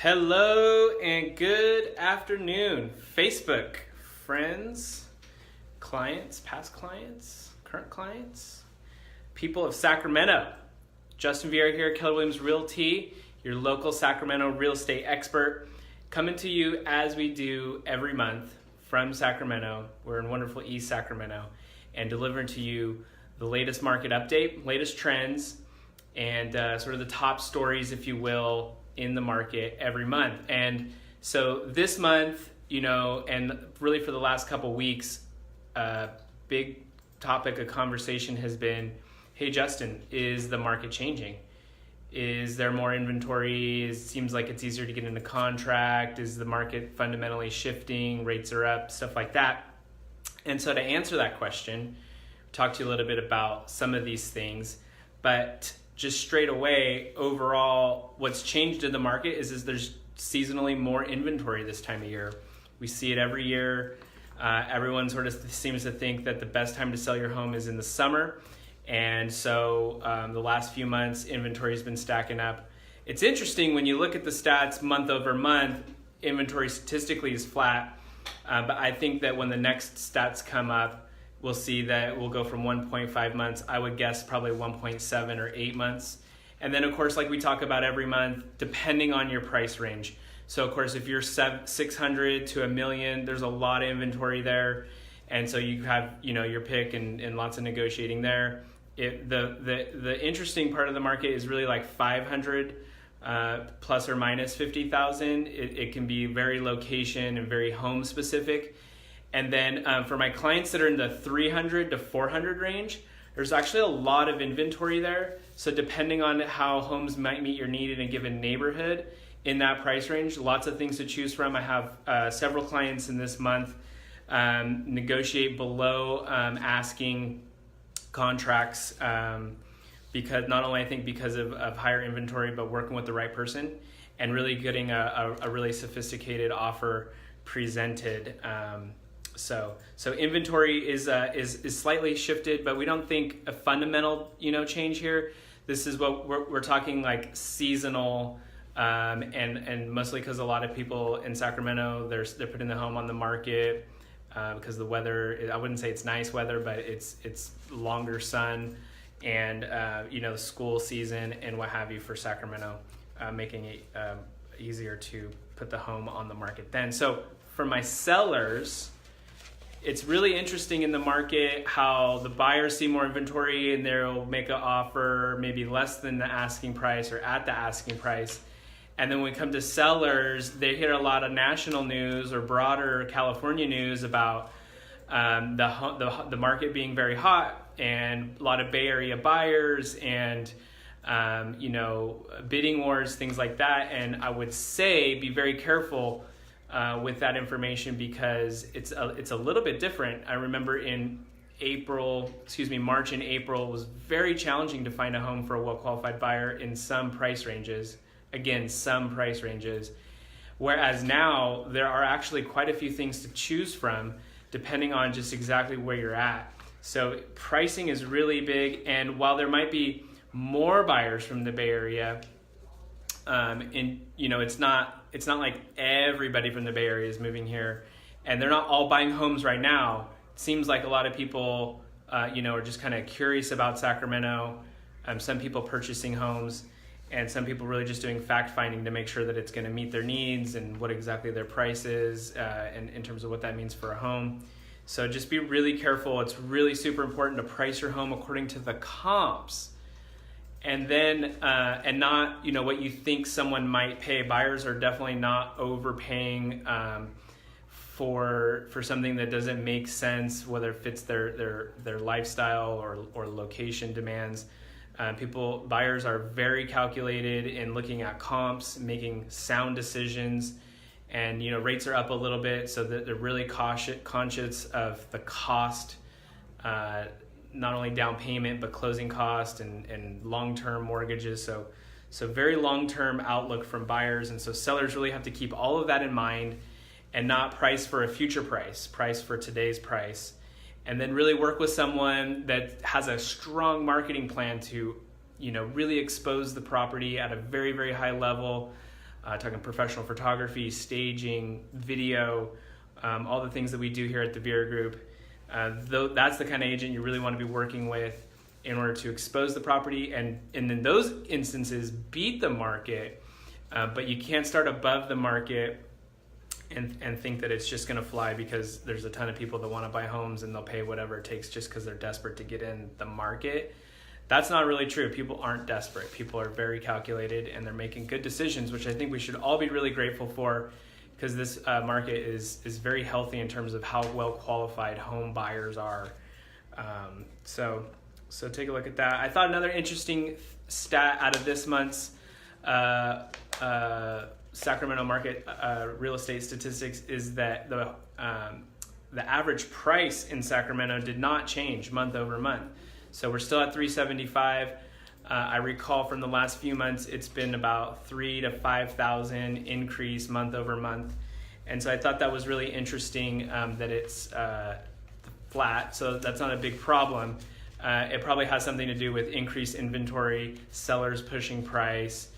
Hello and good afternoon, Facebook friends, clients, past clients, current clients, people of Sacramento. Justin Vierra here, Keller Williams Realty, your local Sacramento real estate expert, coming to you as we do every month from Sacramento. We're in wonderful East Sacramento, and delivering to you the latest market update, latest trends, and sort of the top stories, if you will, in the market every month. And so this month, and really for the last couple weeks, big topic of conversation has been, hey Justin, is the market changing? Is there more inventory? It seems like it's easier to get into contract. Is the market fundamentally shifting? Rates are up, stuff like that. And so to answer that question, talk to you a little bit about some of these things, but just straight away, overall, what's changed in the market is there's seasonally more inventory this time of year. We see it every year. Everyone sort of seems to think that the best time to sell your home is in the summer. And so the last few months, inventory has been stacking up. It's interesting when you look at the stats month over month, inventory statistically is flat. But I think that when the next stats come up, we'll see that we'll go from 1.5 months, I would guess probably 1.7 or 8 months. And then of course, like we talk about every month, depending on your price range. So of course, if you're 600 to $1 million, there's a lot of inventory there. And so you have, your pick and lots of negotiating there. The interesting part of the market is really like 500 plus or minus 50,000. It can be very location and very home specific. And then for my clients that are in the 300 to 400 range, there's actually a lot of inventory there. So depending on how homes might meet your need in a given neighborhood in that price range, lots of things to choose from. I have several clients in this month negotiate below asking contracts because not only I think because of higher inventory, but working with the right person and really getting a really sophisticated offer presented. So inventory is slightly shifted, but we don't think a fundamental change here. This is what we're talking like seasonal, and mostly because a lot of people in Sacramento they're putting the home on the market because the weather. I wouldn't say it's nice weather, but it's longer sun and the school season and what have you for Sacramento, making it easier to put the home on the market then. So for my sellers, it's really interesting in the market how the buyers see more inventory and they'll make an offer maybe less than the asking price or at the asking price. And then when it comes to sellers, they hear a lot of national news or broader California news about the market being very hot and a lot of Bay Area buyers and bidding wars, things like that. And I would say be very careful with that information because it's a little bit different. I remember in March and April was very challenging to find a home for a well-qualified buyer in some price ranges. Again, some price ranges. Whereas now there are actually quite a few things to choose from depending on just exactly where you're at. So pricing is really big. And while there might be more buyers from the Bay Area, it's not like everybody from the Bay Area is moving here, and they're not all buying homes right now. It seems like a lot of people, are just kind of curious about Sacramento. Some people purchasing homes, and some people really just doing fact finding to make sure that it's going to meet their needs and what exactly their price is, and in terms of what that means for a home. So just be really careful. It's really super important to price your home according to the comps. And then, and not, what you think someone might pay. Buyers are definitely not overpaying for something that doesn't make sense, whether it fits their lifestyle or location demands. Buyers are very calculated in looking at comps, making sound decisions, and rates are up a little bit, so that they're really conscious of the cost. Not only down payment, but closing cost and long-term mortgages. So very long-term outlook from buyers. And so sellers really have to keep all of that in mind and not price for a future price for today's price. And then really work with someone that has a strong marketing plan to, really expose the property at a very, very high level, talking professional photography, staging, video, all the things that we do here at the Vierra Group. That's the kind of agent you really want to be working with in order to expose the property and in those instances beat the market, but you can't start above the market and think that it's just going to fly because there's a ton of people that want to buy homes and they'll pay whatever it takes just because they're desperate to get in the market. That's not really true. People aren't desperate. People are very calculated and they're making good decisions, which I think we should all be really grateful for, because this market is very healthy in terms of how well qualified home buyers are. So take a look at that. I thought another interesting stat out of this month's Sacramento market real estate statistics is that the average price in Sacramento did not change month over month. So we're still at $375. I recall from the last few months it's been about $3,000 to $5,000 increase month over month, and so I thought that was really interesting that it's flat. So that's not a big problem. It probably has something to do with increased inventory, sellers pushing price.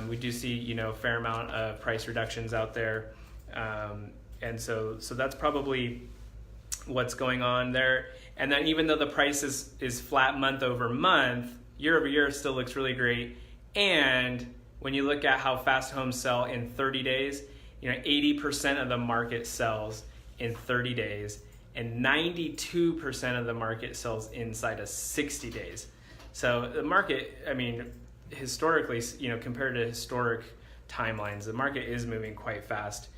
We do see, a fair amount of price reductions out there. And so that's probably what's going on there. And then even though the price is flat month over month, year over year still looks really great. And when you look at how fast homes sell in 30 days, 80% of the market sells in 30 days and 92% of the market sells inside of 60 days. So the market, historically, compared to historic timelines, the market is moving quite fast.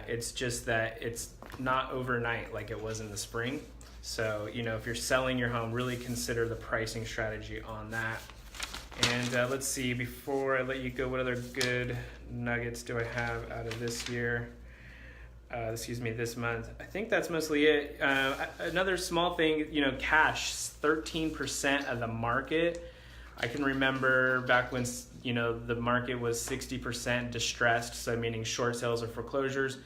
It's just that it's not overnight like it was in the spring. So, if you're selling your home, really consider the pricing strategy on that. And let's see, before I let you go, what other good nuggets do I have out of this year? This month. I think that's mostly it. Another small thing, cash, 13% of the market. I can remember back when, the market was 60% distressed, so meaning short sales or foreclosures.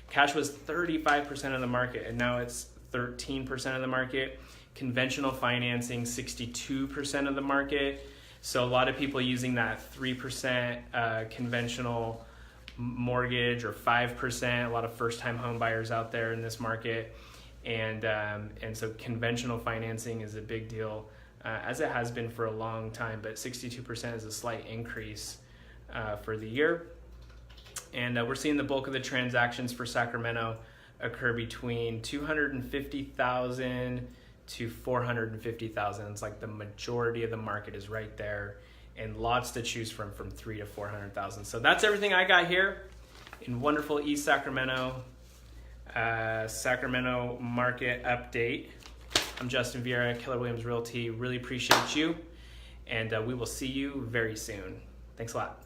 Cash was 35% of the market, and now it's 13% of the market. Conventional financing, 62% of the market. So a lot of people using that 3% conventional mortgage or 5%. A lot of first-time home buyers out there in this market, and so conventional financing is a big deal. As it has been for a long time, but 62% is a slight increase for the year. And we're seeing the bulk of the transactions for Sacramento occur between $250,000 to $450,000. It's like the majority of the market is right there, and lots to choose from $300,000 to $400,000. So that's everything I got here in wonderful East Sacramento, Sacramento market update. I'm Justin Vierra, Keller Williams Realty. Really appreciate you, and we will see you very soon. Thanks a lot.